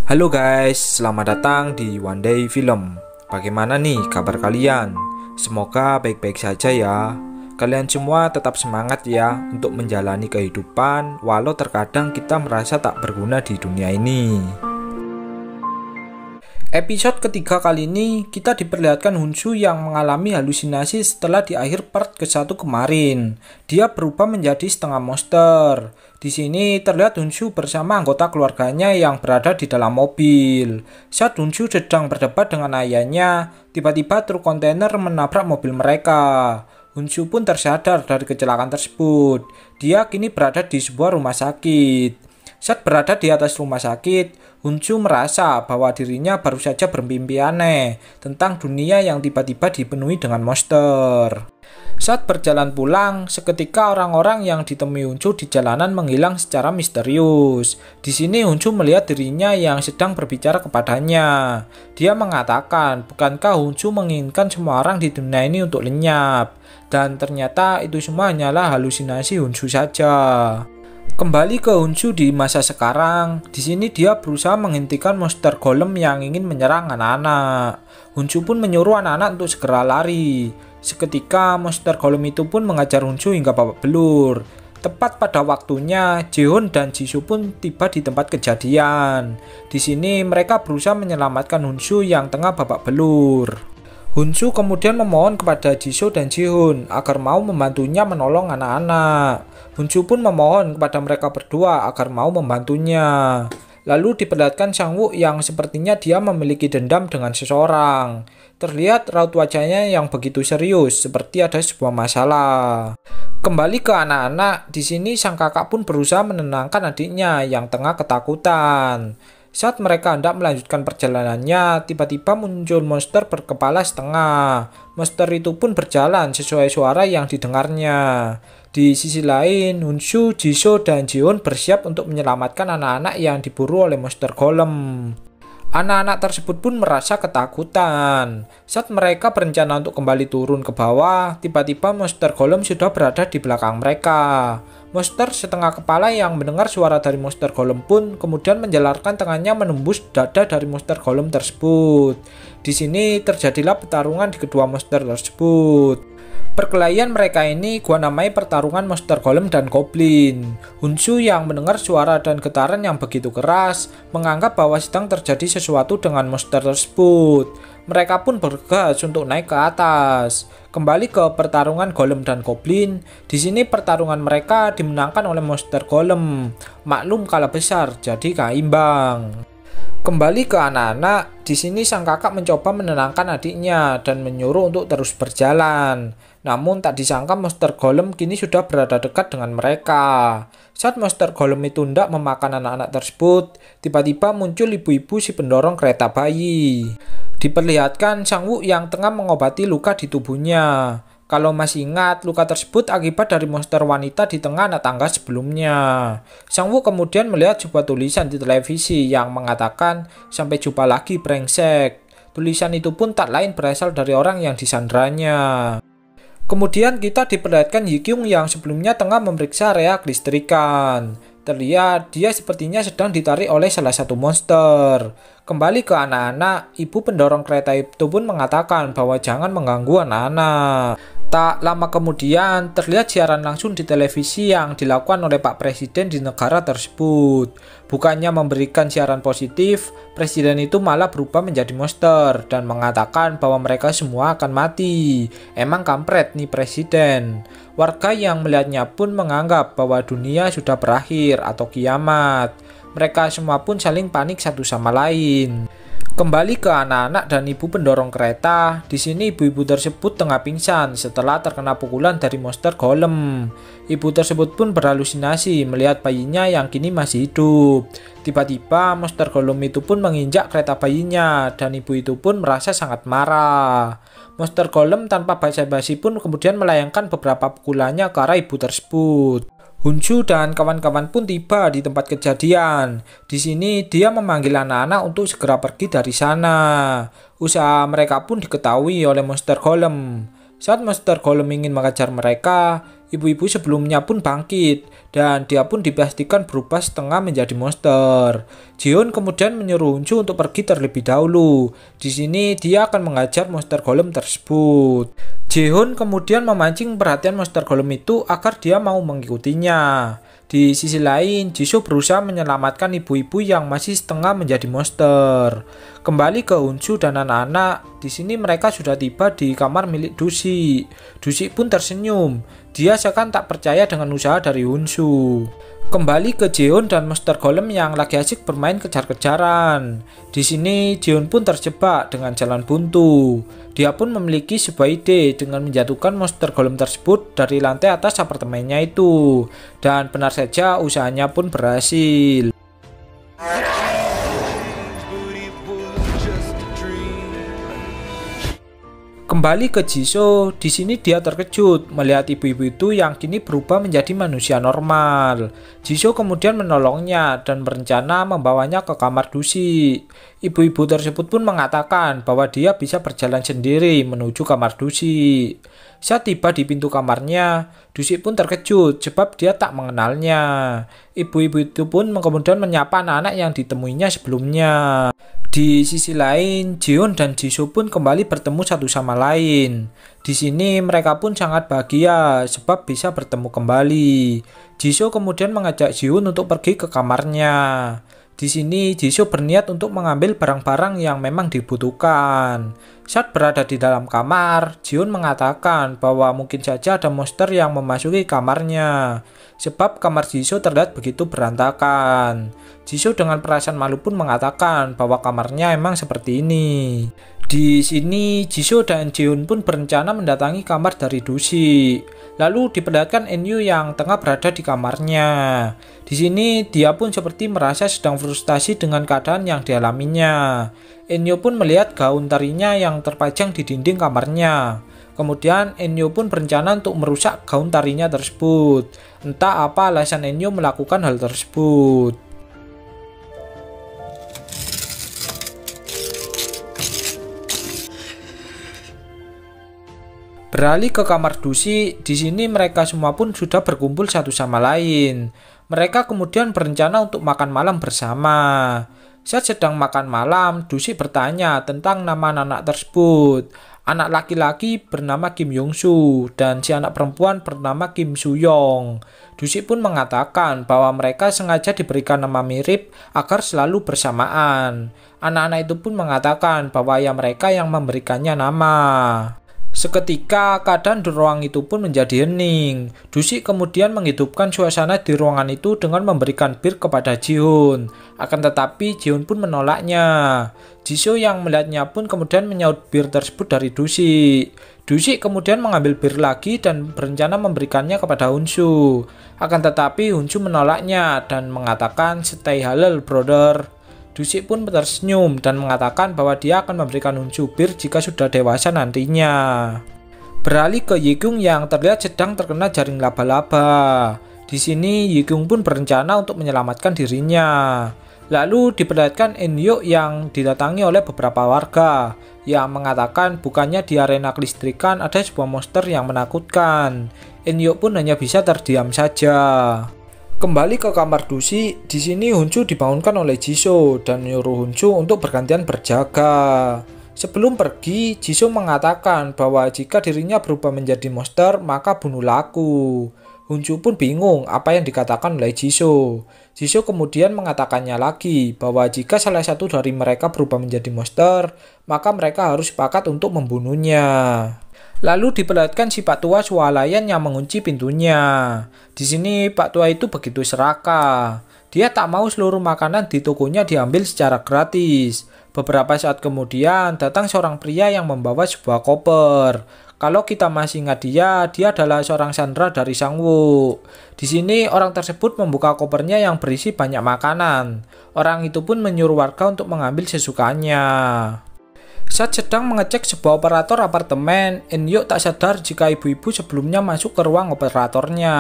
Halo guys, selamat datang di One Day Film. Bagaimana nih kabar kalian? Semoga baik-baik saja ya. Kalian semua tetap semangat ya untuk menjalani kehidupan, walau terkadang kita merasa tak berguna di dunia ini. Episode ketiga kali ini kita diperlihatkan Hunsu yang mengalami halusinasi setelah di akhir part ke-1 kemarin. Dia berubah menjadi setengah monster. Di sini terlihat Hunsu bersama anggota keluarganya yang berada di dalam mobil. Saat Hunsu sedang berdebat dengan ayahnya, tiba-tiba truk kontainer menabrak mobil mereka. Hunsu pun tersadar dari kecelakaan tersebut. Dia kini berada di sebuah rumah sakit. Saat berada di atas rumah sakit, Hunsu merasa bahwa dirinya baru saja bermimpi aneh tentang dunia yang tiba-tiba dipenuhi dengan monster. Saat berjalan pulang, seketika orang-orang yang ditemui Hunsu di jalanan menghilang secara misterius. Di sini Hunsu melihat dirinya yang sedang berbicara kepadanya. Dia mengatakan, bukankah Hunsu menginginkan semua orang di dunia ini untuk lenyap? Dan ternyata itu semua hanyalah halusinasi Hunsu saja. Kembali ke Hunsu di masa sekarang, di sini dia berusaha menghentikan monster golem yang ingin menyerang anak-anak. Hunsu pun menyuruh anak-anak untuk segera lari. Seketika monster golem itu pun mengajar Hunsu hingga babak belur. Tepat pada waktunya, Jaehoon dan Jisoo pun tiba di tempat kejadian. Di sini mereka berusaha menyelamatkan Hunsu yang tengah babak belur. Hunsu kemudian memohon kepada Jisoo dan Jaehoon agar mau membantunya menolong anak-anak. Hunsu pun memohon kepada mereka berdua agar mau membantunya. Lalu diperlihatkan Sang-woo yang sepertinya dia memiliki dendam dengan seseorang. Terlihat raut wajahnya yang begitu serius, seperti ada sebuah masalah. Kembali ke anak-anak, di sini sang kakak pun berusaha menenangkan adiknya yang tengah ketakutan. Saat mereka hendak melanjutkan perjalanannya, tiba-tiba muncul monster berkepala setengah. Monster itu pun berjalan sesuai suara yang didengarnya. Di sisi lain, Hunsu, Jisoo, dan Jaehoon bersiap untuk menyelamatkan anak-anak yang diburu oleh monster golem. Anak-anak tersebut pun merasa ketakutan. Saat mereka berencana untuk kembali turun ke bawah, tiba-tiba monster golem sudah berada di belakang mereka. Monster setengah kepala yang mendengar suara dari monster golem pun kemudian menjalarkan tangannya menembus dada dari monster golem tersebut. Di sini terjadilah pertarungan di kedua monster tersebut. Perkelahian mereka ini gua namai pertarungan monster golem dan goblin. Hunsu yang mendengar suara dan getaran yang begitu keras menganggap bahwa sedang terjadi sesuatu dengan monster tersebut. Mereka pun bergegas untuk naik ke atas. Kembali ke pertarungan golem dan goblin. Di sini pertarungan mereka dimenangkan oleh monster golem. Maklum kalah besar, jadi keimbang. Kembali ke anak-anak, di sini sang kakak mencoba menenangkan adiknya dan menyuruh untuk terus berjalan. Namun tak disangka monster golem kini sudah berada dekat dengan mereka. Saat monster golem itu hendak memakan anak-anak tersebut, tiba-tiba muncul ibu-ibu si pendorong kereta bayi. Diperlihatkan Sang-woo yang tengah mengobati luka di tubuhnya. Kalau masih ingat, luka tersebut akibat dari monster wanita di tengah anak tangga sebelumnya. Sang-woo kemudian melihat sebuah tulisan di televisi yang mengatakan, "Sampai jumpa lagi brengsek." Tulisan itu pun tak lain berasal dari orang yang disandranya. Kemudian kita diperlihatkan Hye-kyung yang sebelumnya tengah memeriksa area kelistrikan. Terlihat dia sepertinya sedang ditarik oleh salah satu monster. Kembali ke anak-anak, ibu pendorong kereta itu pun mengatakan bahwa jangan mengganggu anak-anak. Tak lama kemudian terlihat siaran langsung di televisi yang dilakukan oleh Pak Presiden di negara tersebut. Bukannya memberikan siaran positif, presiden itu malah berubah menjadi monster dan mengatakan bahwa mereka semua akan mati. Emang kampret nih presiden. Warga yang melihatnya pun menganggap bahwa dunia sudah berakhir atau kiamat. Mereka semua pun saling panik satu sama lain. Kembali ke anak-anak dan ibu pendorong kereta, di sini ibu-ibu tersebut tengah pingsan setelah terkena pukulan dari monster golem. Ibu tersebut pun berhalusinasi melihat bayinya yang kini masih hidup. Tiba-tiba monster golem itu pun menginjak kereta bayinya dan ibu itu pun merasa sangat marah. Monster golem tanpa basa-basi pun kemudian melayangkan beberapa pukulannya ke arah ibu tersebut. Hunsu dan kawan-kawan pun tiba di tempat kejadian. Di sini dia memanggil anak-anak untuk segera pergi dari sana. Usaha mereka pun diketahui oleh monster golem. Saat monster golem ingin mengejar mereka, Ibu-ibu sebelumnya pun bangkit dan dia pun dipastikan berubah setengah menjadi monster. Jihoon kemudian menyuruh Honshu untuk pergi terlebih dahulu. Di sini dia akan mengajar monster golem tersebut. Jihoon kemudian memancing perhatian monster golem itu agar dia mau mengikutinya. Di sisi lain, Jisoo berusaha menyelamatkan ibu-ibu yang masih setengah menjadi monster. Kembali ke Honshu dan anak-anak, di sini mereka sudah tiba di kamar milik Dusi. Dusi pun tersenyum. Dia seakan tak percaya dengan usaha dari Honshu. Kembali ke Jihoon dan monster golem yang lagi asik bermain kejar-kejaran. Di sini Jihoon pun terjebak dengan jalan buntu. Dia pun memiliki sebuah ide dengan menjatuhkan monster golem tersebut dari lantai atas apartemennya itu. Dan benar saja usahanya pun berhasil. Kembali ke Jisoo, di sini dia terkejut melihat ibu-ibu itu yang kini berubah menjadi manusia normal. Jisoo kemudian menolongnya dan berencana membawanya ke kamar Dusi. Ibu-ibu tersebut pun mengatakan bahwa dia bisa berjalan sendiri menuju kamar Dusi. Saat tiba di pintu kamarnya, Dusi pun terkejut sebab dia tak mengenalnya. Ibu-ibu itu pun kemudian menyapa anak-anak yang ditemuinya sebelumnya. Di sisi lain, Jihoon dan Jisoo pun kembali bertemu satu sama lain. Di sini mereka pun sangat bahagia sebab bisa bertemu kembali. Jisoo kemudian mengajak Jihoon untuk pergi ke kamarnya. Di sini Jisoo berniat untuk mengambil barang-barang yang memang dibutuhkan. Saat berada di dalam kamar, Jihoon mengatakan bahwa mungkin saja ada monster yang memasuki kamarnya. Sebab kamar Jisoo terlihat begitu berantakan. Jisoo dengan perasaan malu pun mengatakan bahwa kamarnya emang seperti ini. Di sini Jisoo dan Jihoon pun berencana mendatangi kamar dari Dusi. Lalu diperlihatkan Enyu yang tengah berada di kamarnya. Di sini dia pun seperti merasa sedang frustasi dengan keadaan yang dialaminya. Enyu pun melihat gaun tarinya yang terpajang di dinding kamarnya. Kemudian Enyu pun berencana untuk merusak gaun tarinya tersebut. Entah apa alasan Enyu melakukan hal tersebut. Beralih ke kamar Dusi, di sini mereka semua pun sudah berkumpul satu sama lain. Mereka kemudian berencana untuk makan malam bersama. Saat sedang makan malam, Dusi bertanya tentang nama anak tersebut. Anak laki-laki bernama Kim Yong-soo dan si anak perempuan bernama Kim Soo-young. Dusi pun mengatakan bahwa mereka sengaja diberikan nama mirip agar selalu bersamaan. Anak-anak itu pun mengatakan bahwa ayah mereka yang memberikannya nama. Seketika keadaan di ruang itu pun menjadi hening. Dusi kemudian menghidupkan suasana di ruangan itu dengan memberikan bir kepada Jihoon. Akan tetapi Jihoon pun menolaknya. Jisoo yang melihatnya pun kemudian menyaut bir tersebut dari Dusi. Dusi kemudian mengambil bir lagi dan berencana memberikannya kepada Honshu. Akan tetapi Honshu menolaknya dan mengatakan stay halal brother. Dusi pun tersenyum dan mengatakan bahwa dia akan memberikan Honshu bir jika sudah dewasa nantinya. Beralih ke Yikyung yang terlihat sedang terkena jaring laba-laba. Di sini Yikyung pun berencana untuk menyelamatkan dirinya. Lalu diperlihatkan Enyo yang didatangi oleh beberapa warga yang mengatakan bukannya di arena kelistrikan ada sebuah monster yang menakutkan. Enyo pun hanya bisa terdiam saja. Kembali ke kamar Dusi, di sini Honshu dibangunkan oleh Jisoo dan menyuruh Honshu untuk bergantian berjaga. Sebelum pergi, Jisoo mengatakan bahwa jika dirinya berubah menjadi monster, maka bunuhlah aku. Honshu pun bingung apa yang dikatakan oleh Jisoo. Jisoo kemudian mengatakannya lagi bahwa jika salah satu dari mereka berubah menjadi monster, maka mereka harus sepakat untuk membunuhnya. Lalu diperlihatkan si Pak Tua swalayan yang mengunci pintunya. Di sini Pak Tua itu begitu serakah. Dia tak mau seluruh makanan di tokonya diambil secara gratis. Beberapa saat kemudian datang seorang pria yang membawa sebuah koper. Kalau kita masih ingat dia adalah seorang sandera dari Sangwoo. Di sini orang tersebut membuka kopernya yang berisi banyak makanan. Orang itu pun menyuruh warga untuk mengambil sesukanya. Saat sedang mengecek sebuah operator apartemen, Enyo tak sadar jika ibu-ibu sebelumnya masuk ke ruang operatornya.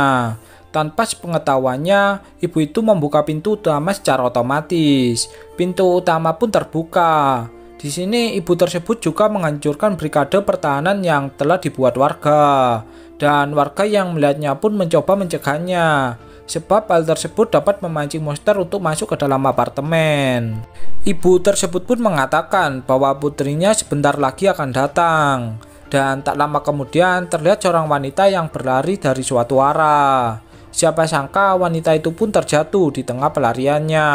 Tanpa sepengetahuannya, ibu itu membuka pintu utama secara otomatis. Pintu utama pun terbuka. Di sini ibu tersebut juga menghancurkan brigade pertahanan yang telah dibuat warga, dan warga yang melihatnya pun mencoba mencegahnya, sebab hal tersebut dapat memancing monster untuk masuk ke dalam apartemen. Ibu tersebut pun mengatakan bahwa putrinya sebentar lagi akan datang, dan tak lama kemudian terlihat seorang wanita yang berlari dari suatu arah. Siapa sangka wanita itu pun terjatuh di tengah pelariannya.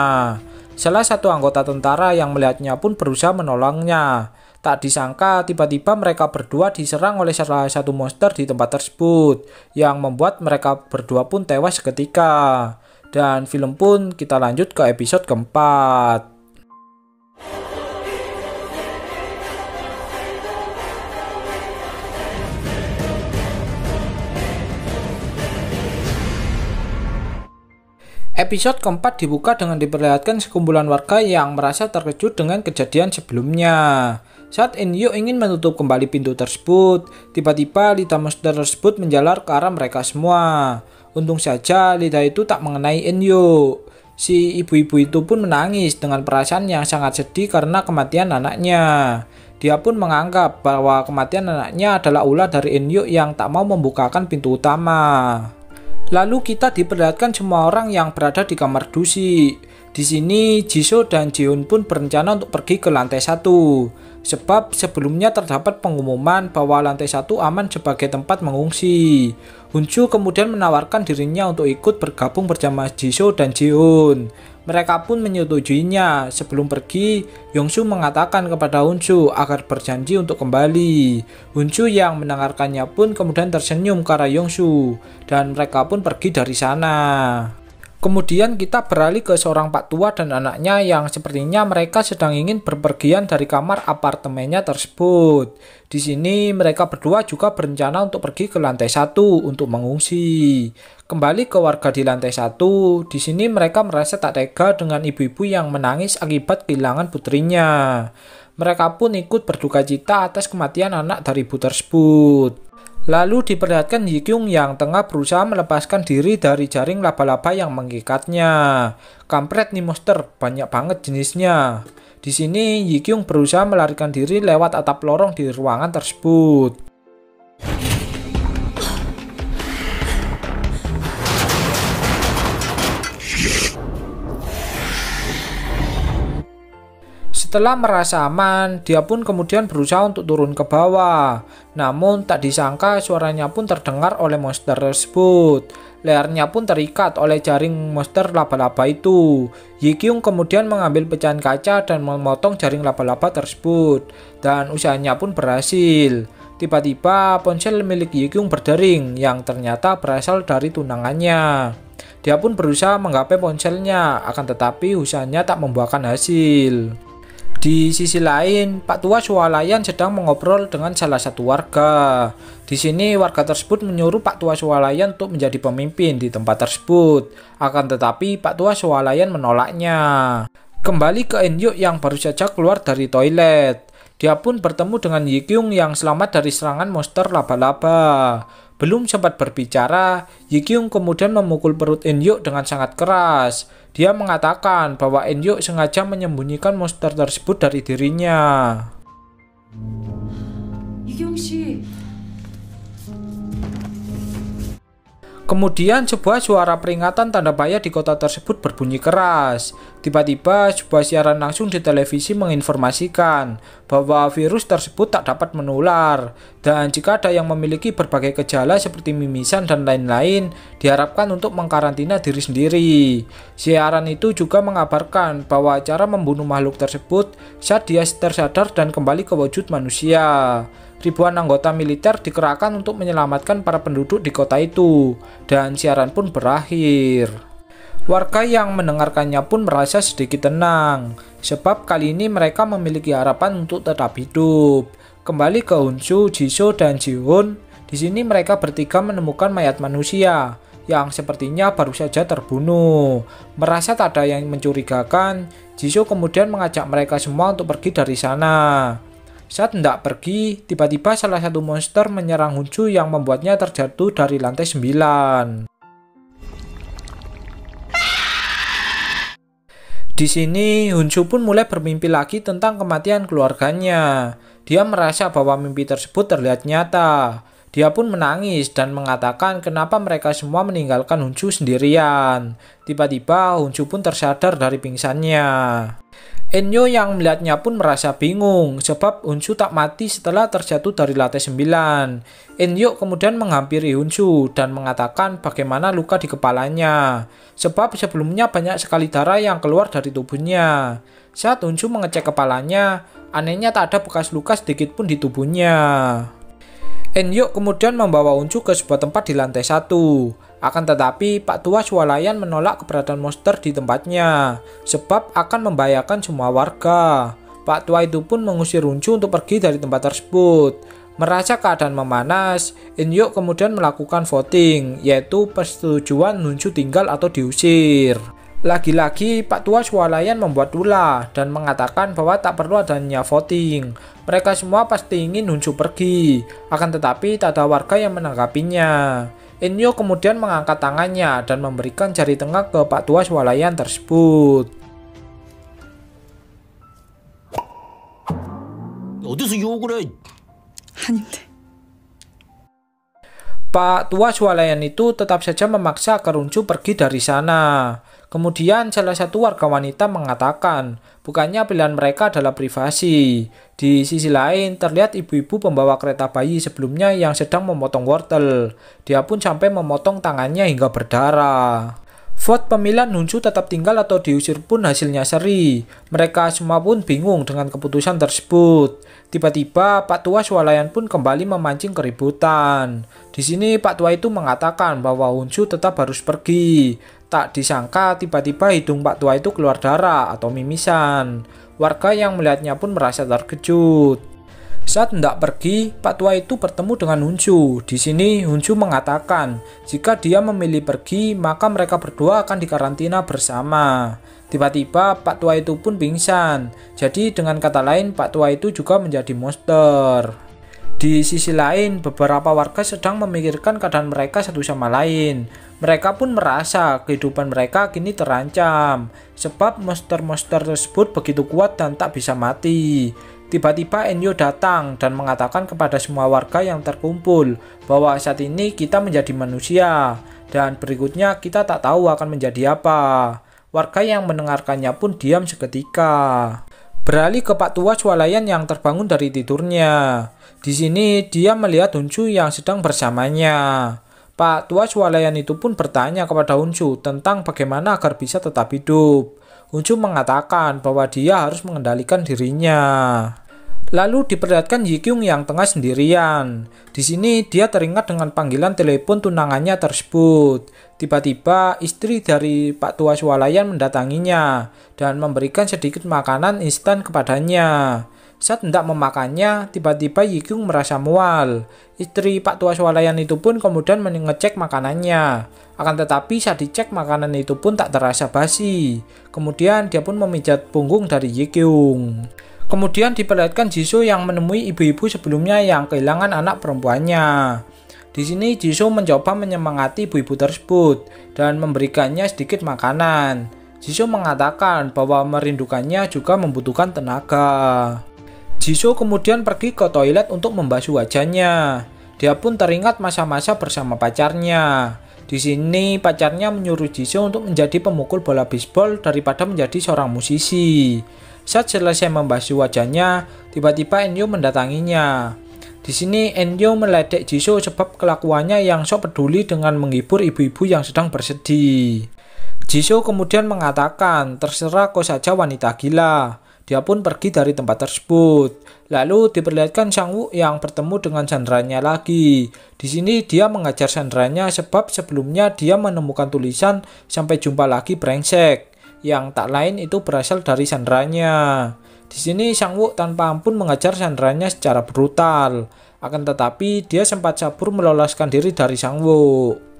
Salah satu anggota tentara yang melihatnya pun berusaha menolongnya. Tak disangka tiba-tiba mereka berdua diserang oleh salah satu monster di tempat tersebut, yang membuat mereka berdua pun tewas seketika. Dan film pun kita lanjut ke episode keempat. Episode keempat dibuka dengan diperlihatkan sekumpulan warga yang merasa terkejut dengan kejadian sebelumnya. Saat Enyo ingin menutup kembali pintu tersebut, tiba-tiba lidah monster tersebut menjalar ke arah mereka semua. Untung saja lidah itu tak mengenai Enyo. Si ibu-ibu itu pun menangis dengan perasaan yang sangat sedih karena kematian anaknya. Dia pun menganggap bahwa kematian anaknya adalah ulah dari Enyo yang tak mau membukakan pintu utama. Lalu kita diperlihatkan semua orang yang berada di kamar Dushi. Di sini Jisoo dan Jihoon pun berencana untuk pergi ke lantai 1. Sebab sebelumnya terdapat pengumuman bahwa lantai 1 aman sebagai tempat mengungsi. Hunsu kemudian menawarkan dirinya untuk ikut bergabung bersama Jisoo dan Jihoon. Mereka pun menyetujuinya. Sebelum pergi, Yongsu mengatakan kepada Hunsu agar berjanji untuk kembali. Hunsu yang mendengarkannya pun kemudian tersenyum ke arah Yongsu, dan mereka pun pergi dari sana. Kemudian kita beralih ke seorang pak tua dan anaknya yang sepertinya mereka sedang ingin berpergian dari kamar apartemennya tersebut. Di sini mereka berdua juga berencana untuk pergi ke lantai 1 untuk mengungsi. Kembali ke warga di lantai 1, di sini mereka merasa tak tega dengan ibu-ibu yang menangis akibat kehilangan putrinya. Mereka pun ikut berduka cita atas kematian anak dari ibu tersebut. Lalu diperlihatkan Yikyung yang tengah berusaha melepaskan diri dari jaring laba-laba yang mengikatnya. Kampret nih monster, banyak banget jenisnya. Di sini Yikyung berusaha melarikan diri lewat atap lorong di ruangan tersebut. Setelah merasa aman, dia pun kemudian berusaha untuk turun ke bawah. Namun tak disangka suaranya pun terdengar oleh monster tersebut. Lehernya pun terikat oleh jaring monster laba-laba itu. Yikyung kemudian mengambil pecahan kaca dan memotong jaring laba-laba tersebut. Dan usahanya pun berhasil. Tiba-tiba ponsel milik Yikyung berdering yang ternyata berasal dari tunangannya. Dia pun berusaha menggapai ponselnya, akan tetapi usahanya tak membuahkan hasil. Di sisi lain, Pak Tua Swalayan sedang mengobrol dengan salah satu warga. Di sini warga tersebut menyuruh Pak Tua Swalayan untuk menjadi pemimpin di tempat tersebut. Akan tetapi Pak Tua Swalayan menolaknya. Kembali ke Enyo yang baru saja keluar dari toilet. Dia pun bertemu dengan Yikyung yang selamat dari serangan monster laba-laba. Belum sempat berbicara, Yikyung kemudian memukul perut Enyo dengan sangat keras. Dia mengatakan bahwa Enyo sengaja menyembunyikan monster tersebut dari dirinya. Kemudian sebuah suara peringatan tanda bahaya di kota tersebut berbunyi keras. Tiba-tiba sebuah siaran langsung di televisi menginformasikan bahwa virus tersebut tak dapat menular. Dan jika ada yang memiliki berbagai gejala seperti mimisan dan lain-lain, diharapkan untuk mengkarantina diri sendiri. Siaran itu juga mengabarkan bahwa cara membunuh makhluk tersebut saat dia tersadar dan kembali ke wujud manusia. Ribuan anggota militer dikerahkan untuk menyelamatkan para penduduk di kota itu, dan siaran pun berakhir. Warga yang mendengarkannya pun merasa sedikit tenang, sebab kali ini mereka memiliki harapan untuk tetap hidup. Kembali ke Hunsu, Jisoo, dan Jihoon, di sini mereka bertiga menemukan mayat manusia yang sepertinya baru saja terbunuh. Merasa tak ada yang mencurigakan, Jisoo kemudian mengajak mereka semua untuk pergi dari sana. Saat hendak pergi, tiba-tiba salah satu monster menyerang Hunsu yang membuatnya terjatuh dari lantai 9. Di Di sini Hunsu pun mulai bermimpi lagi tentang kematian keluarganya. Dia merasa bahwa mimpi tersebut terlihat nyata. Dia pun menangis dan mengatakan kenapa mereka semua meninggalkan Hunsu sendirian. Tiba-tiba Hunsu pun tersadar dari pingsannya. Enyo yang melihatnya pun merasa bingung sebab Hunsu tak mati setelah terjatuh dari lantai 9. Enyo kemudian menghampiri Hunsu dan mengatakan bagaimana luka di kepalanya sebab sebelumnya banyak sekali darah yang keluar dari tubuhnya. Saat Hunsu mengecek kepalanya, anehnya tak ada bekas luka sedikit pun di tubuhnya. Enyo kemudian membawa Hunsu ke sebuah tempat di lantai 1. Akan tetapi Pak Tua swalayan menolak keberadaan monster di tempatnya sebab akan membahayakan semua warga. Pak Tua itu pun mengusir Hunsu untuk pergi dari tempat tersebut. Merasa keadaan memanas, Enyo kemudian melakukan voting, yaitu persetujuan Hunsu tinggal atau diusir. Lagi-lagi Pak Tua swalayan membuat ulah dan mengatakan bahwa tak perlu adanya voting. Mereka semua pasti ingin Hunsu pergi, akan tetapi tak ada warga yang menanggapinya. Enyo kemudian mengangkat tangannya dan memberikan jari tengah ke Pak Tua swalayan tersebut. Pak Tua swalayan itu tetap saja memaksa agar Hunsu pergi dari sana. Kemudian salah satu warga wanita mengatakan, bukannya pilihan mereka adalah privasi. Di sisi lain, terlihat ibu-ibu pembawa kereta bayi sebelumnya yang sedang memotong wortel. Dia pun sampai memotong tangannya hingga berdarah. Vote pemilihan Hunsu tetap tinggal atau diusir pun hasilnya seri. Mereka semua pun bingung dengan keputusan tersebut. Tiba-tiba Pak Tua swalayan pun kembali memancing keributan. Di sini Pak Tua itu mengatakan bahwa Hunsu tetap harus pergi. Tak disangka tiba-tiba hidung Pak Tua itu keluar darah atau mimisan. Warga yang melihatnya pun merasa terkejut. Saat hendak pergi, Pak Tua itu bertemu dengan Hunsu. Di sini Hunsu mengatakan jika dia memilih pergi, maka mereka berdua akan dikarantina bersama. Tiba-tiba Pak Tua itu pun pingsan. Jadi dengan kata lain Pak Tua itu juga menjadi monster. Di sisi lain, beberapa warga sedang memikirkan keadaan mereka satu sama lain. Mereka pun merasa kehidupan mereka kini terancam, sebab monster-monster tersebut begitu kuat dan tak bisa mati. Tiba-tiba Enyo datang dan mengatakan kepada semua warga yang terkumpul bahwa saat ini kita menjadi manusia, dan berikutnya kita tak tahu akan menjadi apa. Warga yang mendengarkannya pun diam seketika. Beralih ke Pak Tua swalayan yang terbangun dari tidurnya. Di sini dia melihat Hunsu yang sedang bersamanya. Pak Tua swalayan itu pun bertanya kepada Hunsu tentang bagaimana agar bisa tetap hidup. Hunsu mengatakan bahwa dia harus mengendalikan dirinya. Lalu diperlihatkan Yikyung yang tengah sendirian. Di sini dia teringat dengan panggilan telepon tunangannya tersebut. Tiba-tiba istri dari Pak Tua swalayan mendatanginya dan memberikan sedikit makanan instan kepadanya. Saat hendak memakannya, tiba-tiba Yikyung merasa mual. Istri Pak Tua swalayan itu pun kemudian mengecek makanannya. Akan tetapi saat dicek makanan itu pun tak terasa basi. Kemudian dia pun memijat punggung dari Yikyung. Kemudian diperlihatkan Jisoo yang menemui ibu-ibu sebelumnya yang kehilangan anak perempuannya. Di sini Jisoo mencoba menyemangati ibu-ibu tersebut dan memberikannya sedikit makanan. Jisoo mengatakan bahwa merindukannya juga membutuhkan tenaga. Jisoo kemudian pergi ke toilet untuk membasuh wajahnya. Dia pun teringat masa-masa bersama pacarnya. Di sini pacarnya menyuruh Jisoo untuk menjadi pemukul bola bisbol daripada menjadi seorang musisi. Saat selesai membasuh wajahnya, tiba-tiba Enyo mendatanginya. Di sini Enyo meledek Jisoo sebab kelakuannya yang sok peduli dengan menghibur ibu-ibu yang sedang bersedih. Jisoo kemudian mengatakan, terserah kau saja wanita gila. Dia pun pergi dari tempat tersebut. Lalu diperlihatkan Sang-woo yang bertemu dengan sandranya lagi. Di sini dia mengajar sandranya sebab sebelumnya dia menemukan tulisan sampai jumpa lagi brengsek, yang tak lain itu berasal dari sandranya. Di sini Sang-woo tanpa ampun mengajar sandranya secara brutal. Akan tetapi dia sempat sabur meloloskan diri dari Sang-woo.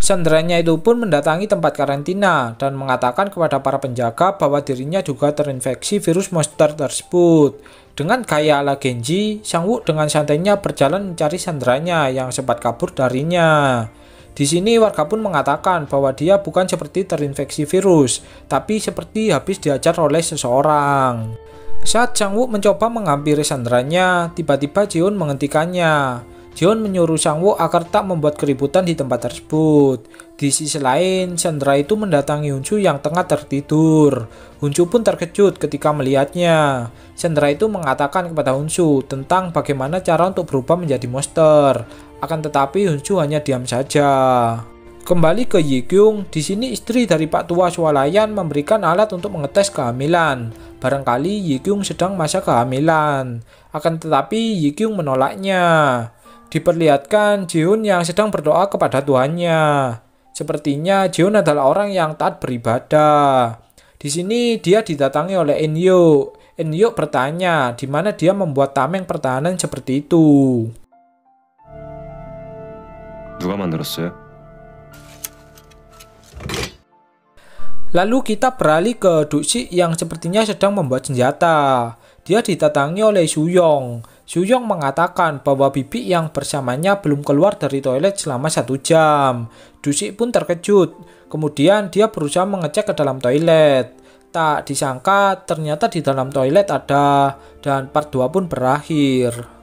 Sandranya itu pun mendatangi tempat karantina dan mengatakan kepada para penjaga bahwa dirinya juga terinfeksi virus monster tersebut. Dengan gaya ala Genji, Sang-woo dengan santainya berjalan mencari sandranya yang sempat kabur darinya. Di sini warga pun mengatakan bahwa dia bukan seperti terinfeksi virus, tapi seperti habis diajar oleh seseorang. Saat Sang Woo mencoba menghampiri sandranya, tiba-tiba Jihoon menghentikannya. Jihoon menyuruh Sang Woo agar tak membuat keributan di tempat tersebut. Di sisi lain, Sandra itu mendatangi Hunsu yang tengah tertidur. Hunsu pun terkejut ketika melihatnya. Sandra itu mengatakan kepada Hunsu tentang bagaimana cara untuk berubah menjadi monster. Akan tetapi Hunsu hanya diam saja. Kembali ke Yi Kyung, di sini istri dari Pak Tua Swalayan memberikan alat untuk mengetes kehamilan. Barangkali Yi Kyung sedang masa kehamilan. Akan tetapi Yi Kyung menolaknya. Diperlihatkan Jihoon yang sedang berdoa kepada Tuhannya. Sepertinya Jihoon adalah orang yang taat beribadah. Di sini dia didatangi oleh Eunhyuk. Eunhyuk bertanya di mana dia membuat tameng pertahanan seperti itu. 누가 만들었어요? Lalu kita beralih ke Duksik yang sepertinya sedang membuat senjata. Dia didatangi oleh Suyong. Suyong mengatakan bahwa bibi yang bersamanya belum keluar dari toilet selama 1 jam. Duksik pun terkejut. Kemudian dia berusaha mengecek ke dalam toilet. Tak disangka ternyata di dalam toilet ada, dan part 2 pun berakhir.